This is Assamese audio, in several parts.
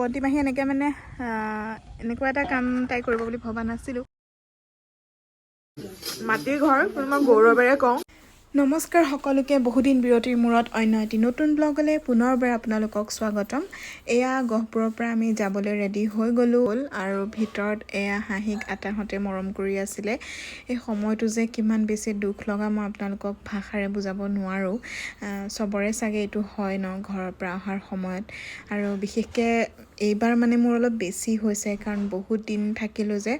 বন্তিমাহী এনেকৈ মানে এনেকুৱা এটা কাম তাই কৰিব বুলি ভবা নাছিলোঁ। মাটিৰ ঘৰ মই গৌৰৱেৰে কওঁ। নমস্কাৰ সকলোকে, বহুদিন বিৰতিৰ মূৰত অন্য এটি নতুন ব্লগলৈ পুনৰবাৰ আপোনালোকক স্বাগতম। এয়া গহপুৰৰ পৰা আমি যাবলৈ ৰেডি হৈ গ'লোঁ আৰু ভিতৰত এয়া হাঁহিক আটাহঁতে মৰম কৰি আছিলে। এই সময়টো যে কিমান বেছি দুখ লগা মই আপোনালোকক ভাষাৰে বুজাব নোৱাৰোঁ। চবৰে চাগে এইটো হয় ন ঘৰৰ পৰা অহাৰ সময়ত, আৰু বিশেষকৈ এইবাৰ মানে মোৰ অলপ বেছি হৈছে কাৰণ বহুত দিন থাকিলোঁ যে।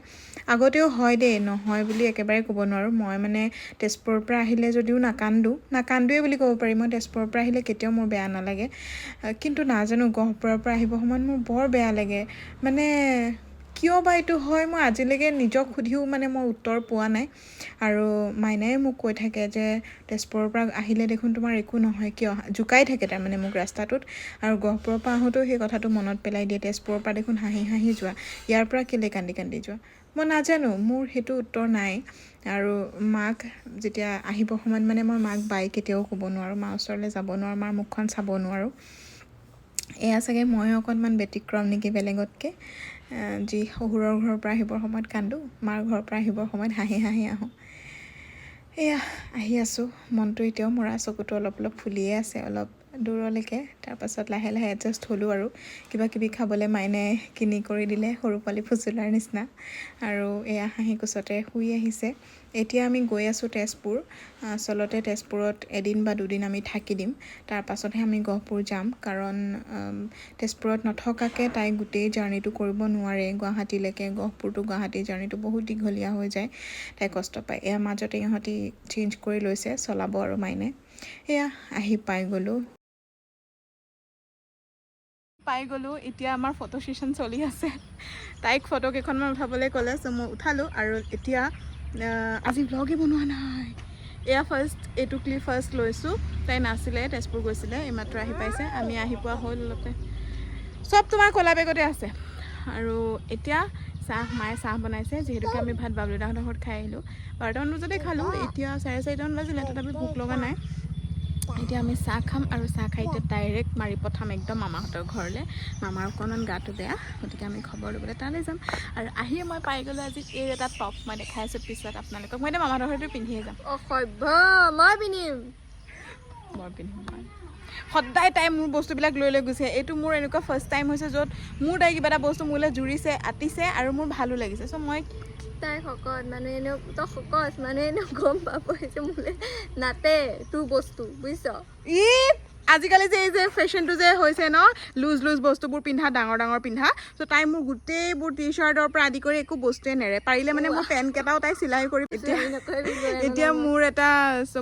আগতেও হয় দেই, নহয় বুলি একেবাৰে ক'ব নোৱাৰোঁ। মই মানে তেজপুৰৰ পৰা আহিলে যদিও নাকান্দোৱে বুলি ক'ব পাৰি। মই তেজপুৰৰ পৰা আহিলে কেতিয়াও মোৰ বেয়া নালাগে, কিন্তু নাজানো গহপুৰৰ পৰা আহিব সময়ত মোৰ বৰ বেয়া লাগে। মানে কিয় বা এইটো হয়, মই আজিলৈকে নিজক সুধিও মানে মই উত্তৰ পোৱা নাই। আৰু মাইনাই মোক কৈ থাকে যে তেজপুৰৰ পৰা আহিলে দেখোন তোমাৰ একো নহয়, কিয় জোকাই থাকে তাৰমানে মোক ৰাস্তাটোত। আৰু গহপুৰৰ পৰা আহোঁতেও সেই কথাটো মনত পেলাই দিয়ে, তেজপুৰৰ পৰা দেখোন হাঁহি হাঁহি যোৱা, ইয়াৰ পৰা কেলৈ কান্দি কান্দি যোৱা। মই নাজানো, মোৰ সেইটো উত্তৰ নাই। আৰু মাক যেতিয়া আহিব সময়ত মানে মই মাক বাই কেতিয়াও ক'ব নোৱাৰোঁ, মাৰ ওচৰলৈ যাব নোৱাৰোঁ, মাৰ মুখখন চাব নোৱাৰোঁ। এয়া চাগে মই অকণমান ব্যতিক্ৰম নেকি বেলেগতকৈ, যি শহুৰৰ ঘৰৰ পৰা আহিবৰ সময়ত কান্দোঁ, মাৰ ঘৰৰ পৰা আহিবৰ সময়ত হাঁহি হাঁহি আহোঁ। এয়া আহি আছোঁ, মনটো এতিয়াও মৰা, চকুটো অলপ অলপ ফুলিয়ে আছে অলপ দূৰলৈকে। তাৰপাছত লাহে লাহে এডজাষ্ট হ'লোঁ আৰু কিবা কিবি খাবলৈ মাইনে কিনি কৰি দিলে, সৰু পোৱালি ফুচুলাৰ নিচিনা। আৰু এয়া হাঁহি কোচতে শুই আহিছে। এতিয়া আমি গৈ আছোঁ তেজপুৰ। আচলতে তেজপুৰত এদিন বা দুদিন আমি থাকি দিম, তাৰপাছতহে আমি গহপুৰ যাম। কাৰণ তেজপুৰত নথকাকৈ তাই গোটেই জাৰ্ণিটো কৰিব নোৱাৰে গুৱাহাটীলৈকে। গহপুৰটো গুৱাহাটীৰ জাৰ্ণিটো বহুত দীঘলীয়া হৈ যায়, তাই কষ্ট পায়। এয়া মাজতে ইহঁতি চেঞ্জ কৰি লৈছে, চলাব আৰু মাইনে। এয়া আহি পাই গ'লোঁ। এতিয়া আমাৰ ফটো ছেশ্যন চলি আছে। তাইক ফটো কেইখনমান উঠাবলৈ ক'লে, চ' মই উঠালোঁ। আৰু এতিয়া আজি ভ্লগেই বনোৱা নাই। এয়া এইটো ক্লিপ ফাৰ্ষ্ট লৈছোঁ। তাই নাছিলে, তেজপুৰ গৈছিলে, এইমাত্ৰ আহি পাইছে। আমি আহি পোৱা হ'ল অলপতে। চব তোমাৰ ক'লা বেগতে আছে। আৰু এতিয়া মায়ে চাহ বনাইছে, যিহেতুকে আমি ভাত বাবলুদাহঁতৰ ঘৰত খাই আহিলোঁ। 12টামান বজাতে খালোঁ, এতিয়া 4:30মান বাজিলে, তথাপি ভোক লগা নাই। এতিয়া আমি চাহ খাম, আৰু চাহ খাই এতিয়া ডাইৰেক্ট মাৰি পঠাম একদম মামাহঁতৰ ঘৰলৈ। মামাৰ অকণমান গাটো বেয়া, গতিকে আমি খবৰ ল'বলৈ তালৈ যাম। আৰু আহিয়ে মই পাই গ'লোঁ আজি এই এটা টপ মই দেখাই আছোঁ পিছত আপোনালোকক। মই এতিয়া মামাহঁতৰ ঘৰতে পিন্ধিয়ে যাম। অসভ্য, মই পিন্ধিম। বৰ পিন্ধিম মই। সদায় তাই মোৰ বস্তুবিলাক লৈ লৈ গৈছে। এইটো মোৰ এনেকুৱা ফাৰ্ষ্ট টাইম হৈছে য'ত মোৰ তাই কিবা এটা বস্তু মোলৈ জুৰিছে, আতিছে, আৰু মোৰ ভালো লাগিছে। চ' মই তাই শকত মানুহ, এনেও তই শকত মানুহে এনেও গম পাব যে মোলৈ নাতে তোৰ বস্তু, বুজিছ? আজিকালি যে এই যে ফেশ্বনটো যে হৈছে ন, লুজ বস্তুবোৰ পিন্ধা, ডাঙৰ ডাঙৰ পিন্ধা। চ' তাই মোৰ গোটেইবোৰ টি চাৰ্টৰ পৰা আদি কৰি একো বস্তুৱে নেৰে। পাৰিলে মানে মোৰ পেণ্ট কেইটাও তাই চিলাই কৰি এতিয়া মোৰ এটা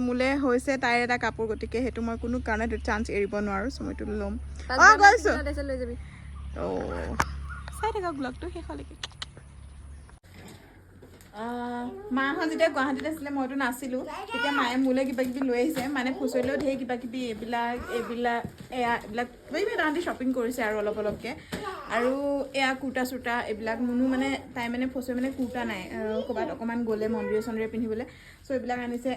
মোলৈ হৈছে তাইৰ এটা কাপোৰ, গতিকে সেইটো মই কোনো কাৰণত চান্স এৰিব নোৱাৰোঁ। চ' মই এইটো ল'ম। গৈছোঁ। লৈ যাবি। চাই থাকক ব্লগটো শেষলৈকে। মাহঁত যেতিয়া গুৱাহাটীত আছিলে, মইতো নাছিলোঁ, তেতিয়া মায়ে মোলৈ কিবা কিবি লৈ আহিছে। মানে ফুচৰিলেও ঢেৰ কিবা কিবি এইবিলাক কিবা কিবি তাহাঁতি শ্বপিং কৰিছে আৰু অলপকৈ। আৰু এয়া কুৰ্তা চুৰ্তা এইবিলাক মুনু মানে তাই মানে ফচৰি মানে কুৰ্তা নাই, ক'ৰবাত অকণমান গ'লে মন্দিৰে চন্দিৰে পিন্ধিবলৈ। চ' এইবিলাক আনিছে।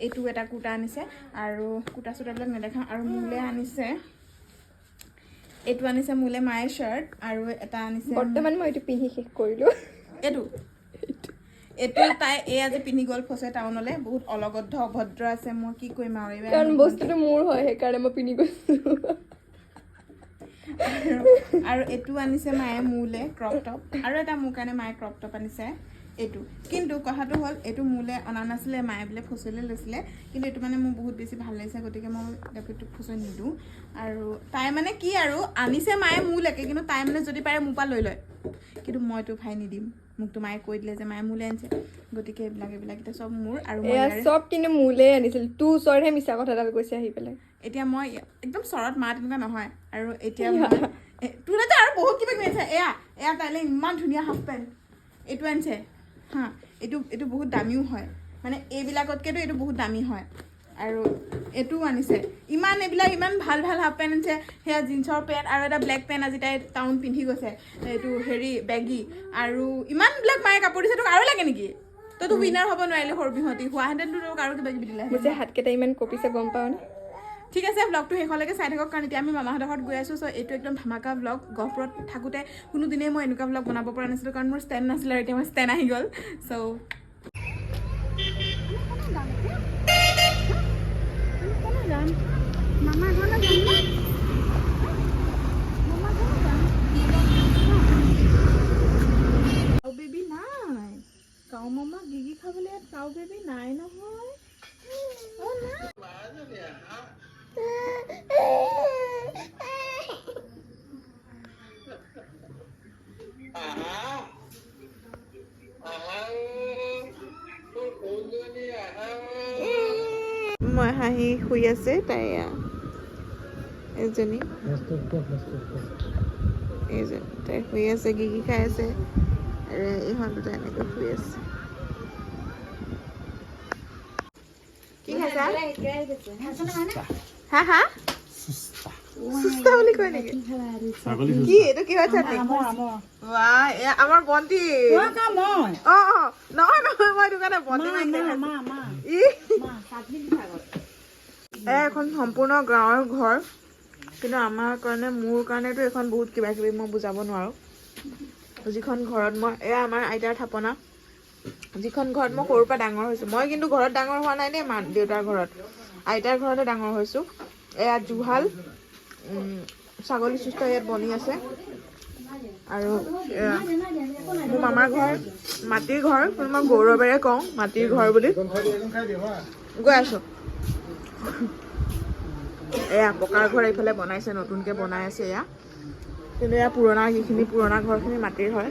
এইটো এটা কুৰ্তা আনিছে, আৰু কুৰ্তা চুৰ্তাবিলাক নেদেখাওঁ। আৰু মোলৈ আনিছে, এইটো আনিছে মোলৈ মায়ে শ্বাৰ্ট, আৰু এটা আনিছে বৰ্তমান মই এইটো পিন্ধি শেষ কৰিলোঁ। এইটো তাই আজি পিন্ধি গ'ল ফচে টাউনলৈ। বহুত অলগদ্ধ অভদ্ৰ আছে, মই কি কৰিম আৰু এইবাৰ। কাৰণ বস্তুটো মোৰ হয়, সেইকাৰণে মই পিন্ধি গৈছোঁ। আৰু এইটো আনিছে মায়ে মোলৈ ক্ৰপ টপ, আৰু এটা মোৰ কাৰণে মায়ে ক্ৰপ টপ আনিছে এইটো। কিন্তু কথাটো হ'ল, এইটো মোলৈ অনা নাছিলে, মায়ে বোলে ফচলৈ লৈছিলে। কিন্তু এইটো মানে মোৰ বহুত বেছি ভাল লাগিছে, গতিকে মই এইটো ফচৈ নিদিওঁ। আৰু তাই মানে কি আৰু আনিছে মায়ে মোলৈকে, কিন্তু তাই মানে যদি পাৰে মোৰ পৰা লৈ লয়, কিন্তু মইতো ভাই নিদিম। মোকতো মায়ে কৈ দিলে যে মায়ে মোলৈ আনিছে, গতিকে এইবিলাক এতিয়া চব মোৰ। আৰু এয়া চব কিন্তু মোলৈ আনিছিল, তোৰ ওচৰতহে মিছা কথা এডাল কৈছে আহি পেলাই। এতিয়া মই একদম চৰত মা তেনেকুৱা নহয়। আৰু এতিয়া মই তোৰ আৰু বহুত কিবা কিবি আছে। এয়া তাইলৈ ইমান ধুনীয়া হাফ পেণ্ট এইটো আনিছে হা। এইটো বহুত দামীও হয়, মানে এইবিলাকতকৈতো এইটো বহুত দামী হয়। আৰু এইটোও আনিছে। এইবিলাক ইমান ভাল ভাল হাফ পেণ্ট আনিছে। সেয়া জিন্সৰ পেণ্ট, আৰু এটা ব্লেক পেণ্ট আজি তাই টাউন পিন্ধি গৈছে, এইটো বেগী। আৰু ইমানবিলাক মায়ে কাপোৰ দিছে, তোক আৰু লাগে নেকি? তইতো উইনাৰ হ'ব নোৱাৰিলি সৰু বিহঁতি, হোৱাহেঁতেনতো তোক আৰু কিবা কিবি দিলে। মোৰ যে হাতকেইটা ইমান কঁপিছে গম পাওঁ নে? ঠিক আছে ব্লগটো শেষলৈকে চাই থাকক কাৰণ এতিয়া আমি মামাহঁতৰ ঘৰত গৈ আছোঁ চ' এইটো একদম ধামাকা ব্লগ গহপুৰত থাকোঁতে কোনোদিনেই মই এনেকুৱা ব্লগ বনাব পৰা নাছিলোঁ কাৰণ মোৰ ষ্টেণ্ড নাছিলে আৰু এতিয়া মোৰ ষ্টেণ্ড আহি গ'ল চ' কাউ বেবী নাই কাউ মামা গিগি খাবলৈ ইয়াত কাউ বেবী নাই নহয় মই হাঁহি শুই আছে তাই এজনী এইজনী তাই শুই আছে গিগি খাই আছে আৰু ইহঁত দুটা এনেকৈ শুই আছে কি খাইছা হা হা সুস্তা বুলি কয় নেকি কি এইটো কিহৰ চাটনি আমাৰ বন্তি নহয় নহয় মই দোকানে বন্তি এখন সম্পূৰ্ণ গাঁৱৰ ঘৰ কিন্তু আমাৰ কাৰণে মোৰ কাৰণেতো এখন বহুত কিবা কিবি মই বুজাব নোৱাৰোঁ যিখন ঘৰত মই এয়া আমাৰ আইতাৰ থাপনা যিখন ঘৰত মই সৰুৰ পৰা ডাঙৰ হৈছোঁ মই কিন্তু ঘৰত ডাঙৰ হোৱা নাই দেই মা দেউতাৰ ঘৰত আইতাৰ ঘৰতে ডাঙৰ হৈছোঁ এয়া জুহাল ছাগলী চুস্তা ইয়াত বনি আছে আৰু মোৰ মামাৰ ঘৰ মাটিৰ ঘৰ কিন্তু মই গৌৰৱেৰে কওঁ মাটিৰ ঘৰ বুলি গৈ আছোঁ এয়া পকাৰ ঘৰ এইফালে বনাইছে নতুনকৈ বনাই আছে এয়া কিন্তু এয়া পুৰণা যিখিনি পুৰণা ঘৰখিনি মাটিৰ হয়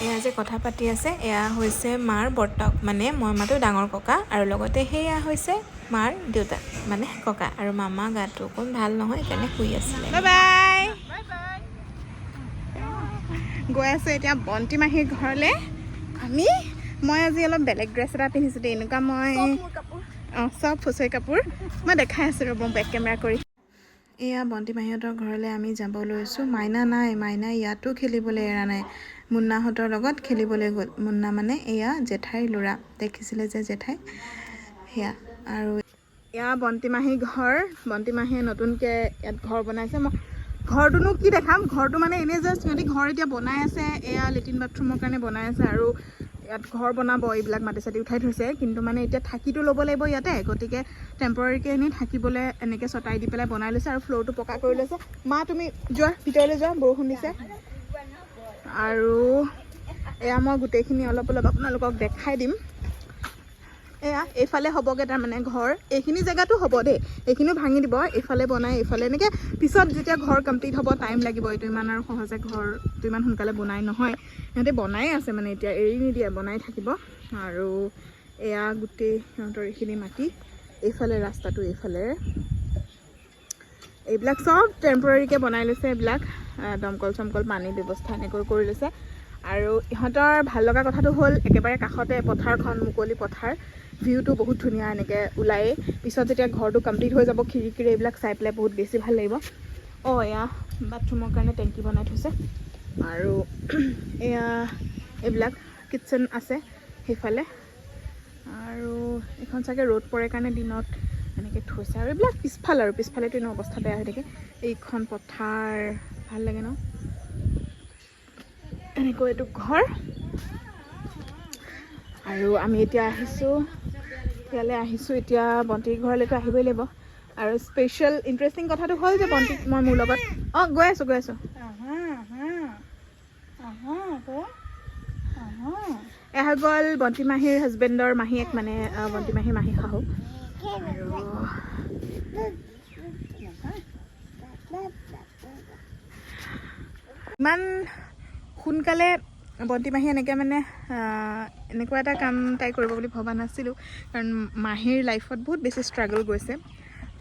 এয়া যে কথা পাতি আছে এয়া হৈছে মাৰ বৰ্তাক মানে মই মাতো ডাঙৰ ককা আৰু লগতে সেয়া হৈছে মাৰ দেউতা মানে ককা আৰু মামা গাটো অকণ ভাল নহয় সেইকাৰণে শুই আছিলে বাই বাই গৈ আছোঁ এতিয়া বন্তি মাহীৰ ঘৰলৈ মই আজি অলপ বেলেগ ড্ৰেছ এটা পিন্ধিছোঁ দেই এনেকুৱা মই চব ফুচৰি কাপোৰ মই দেখাই আছোঁ ৰ'ব বেক কেমেৰা কৰি এয়া বন্তি মাহীহঁতৰ ঘৰলৈ আমি যাব লৈছোঁ মাইনা নাই মাইনা ইয়াতো খেলিবলৈ এৰা নাই মুন্নাহঁতৰ লগত খেলিবলৈ গ'ল মুন্না মানে এয়া জেঠাইৰ ল'ৰা দেখিছিলে যে জেঠাই সেয়া আৰু এয়া বন্তি মাহী ঘৰ বন্তি মাহীয়ে নতুনকৈ ইয়াত ঘৰ বনাইছে মই ঘৰটোনো কি দেখাম ঘৰটো মানে এনেই জাষ্ট সিহঁতি ঘৰ এতিয়া বনাই আছে এয়া লেট্ৰিন বাথৰুমৰ কাৰণে বনাই আছে আৰু ইয়াত ঘৰ বনাব এইবিলাক মাটি চাটি উঠাই থৈছে কিন্তু মানে এতিয়া থাকিটো ল'ব লাগিব ইয়াতে গতিকে টেম্পৰাৰীকৈ এনেই থাকিবলৈ এনেকৈ চটাই দি পেলাই বনাই লৈছে আৰু ফ্ল'ৰটো পকা কৰি লৈছে মা তুমি যোৱা ভিতৰলৈ যোৱা বৰষুণ দিছে আৰু এয়া মই গোটেইখিনি অলপ অলপ আপোনালোকক দেখাই দিম এয়া এইফালে হ'বগৈ তাৰমানে ঘৰ এইখিনি জেগাটো হ'ব দেই এইখিনিও ভাঙি দিব এইফালে বনাই এইফালে এনেকৈ পিছত যেতিয়া ঘৰ কমপ্লিট হ'ব টাইম লাগিব এইটো ইমান আৰু সহজে ঘৰটো ইমান সোনকালে বনাই নহয় সিহঁতে বনাই আছে মানে এতিয়া এৰি নিদিয়ে বনাই থাকিব আৰু এয়া গোটেই সিহঁতৰ এইখিনি মাটি এইফালে ৰাস্তাটো এইফালে এইবিলাক চব টেম্পৰাৰীকৈ বনাই লৈছে এইবিলাক দমকল চমকল পানীৰ ব্যৱস্থা এনেকৈ কৰি লৈছে আৰু ইহঁতৰ ভাল লগা কথাটো হ'ল একেবাৰে কাষতে পথাৰখন মুকলি পথাৰ ভিউটো বহুত ধুনীয়া এনেকৈ ওলায়েই পিছত যেতিয়া ঘৰটো কমপ্লিট হৈ যাব খিৰিকীৰে এইবিলাক চাই পেলাই বহুত বেছি ভাল লাগিব এয়া বাথৰুমৰ কাৰণে টেংকি বনাই থৈছে আৰু এয়া এইবিলাক কিটচেন আছে সেইফালে আৰু এইখন চাগে ৰ'দ পৰে কাৰণে দিনত এনেকৈ থৈছে আৰু এইবিলাক পিছফালেতো এনেও অৱস্থা বেয়া হৈ থাকে এইখন পথাৰ ভাল লাগে ন এনেকৈ এইটো ঘৰ আৰু আমি এতিয়া ইয়ালৈ আহিছোঁ এতিয়া বন্তিৰ ঘৰলৈকে আহিবই লাগিব আৰু স্পেচিয়েল ইণ্টাৰেষ্টিং কথাটো হ'ল যে বন্তিক মই মোৰ লগত গৈ আছোঁ এয়া হৈ গ'ল বন্তি মাহীৰ হাজবেণ্ডৰ মাহীয়েক মানে বন্তি মাহীৰ মাহী শাহু আৰু ইমান সোনকালে বন্তি মাহী এনেকৈ মানে এনেকুৱা এটা কাম তাই কৰিব বুলি ভবা নাছিলোঁ কাৰণ মাহীৰ লাইফত বহুত বেছি ষ্ট্ৰাগল গৈছে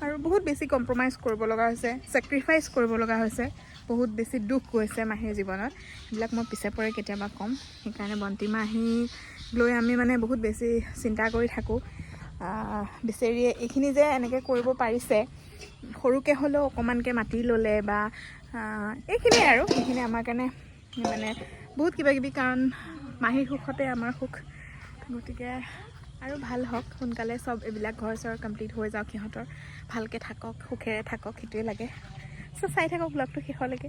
আৰু বহুত বেছি কম্প্ৰমাইজ কৰিব লগা হৈছে ছেক্ৰিফাইচ কৰিব লগা হৈছে বহুত বেছি দুখ গৈছে মাহীৰ জীৱনত সেইবিলাক মই পিছে পৰে কেতিয়াবা ক'ম সেইকাৰণে বন্তি মাহীক লৈ আমি মানে বহুত বেছি চিন্তা কৰি থাকোঁ বেচেৰিয়ে এইখিনি যে এনেকৈ কৰিব পাৰিছে সৰুকৈ হ'লেও অকণমানকৈ মাতি ল'লে বা এইখিনিয়ে আৰু সেইখিনি আমাৰ কাৰণে মানে বহুত কিবা কিবি কাৰণ মাহীৰ সুখতে আমাৰ সুখ গতিকে আৰু ভাল হওক সোনকালে চব এইবিলাক ঘৰ চৰ কমপ্লিট হৈ যাওক সিহঁতৰ ভালকৈ থাকক সুখেৰে থাকক সেইটোৱে লাগে চ' চাই থাকক ব্লগটো শেষলৈকে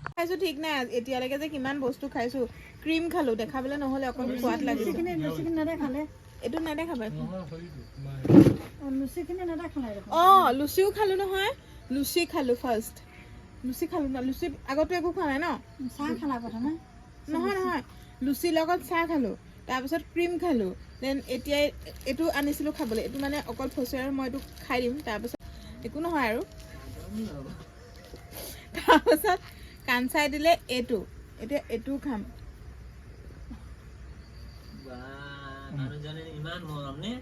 খাইছোঁ ঠিক নাই এতিয়ালৈকে যে কিমান বস্তু খাইছোঁ ক্ৰীম খালোঁ দেখাবলৈ নহ'লে অকল সোৱাদ লাগিছে এইটো নেদেখাবা অঁ লুচিও খালোঁ নহয় লুচি খালোঁ ফাৰ্ষ্ট লুচি খালোঁ ন লুচি আগতো একো খোৱা নাই ন চাহ খালা কথা না নহয় নহয় লুচিৰ লগত চাহ খালোঁ তাৰপিছত ক্ৰীম খালোঁ দেন এতিয়া এইটো আনিছিলোঁ খাবলৈ এইটো মানে অকল ফচি আৰু মই এইটো খাই দিম তাৰপিছত একো নহয় আৰু তাৰপিছত কাঞ্চাই দিলে এইটো এতিয়া এইটোও খাম মানুহজনে ইমান মৰম নে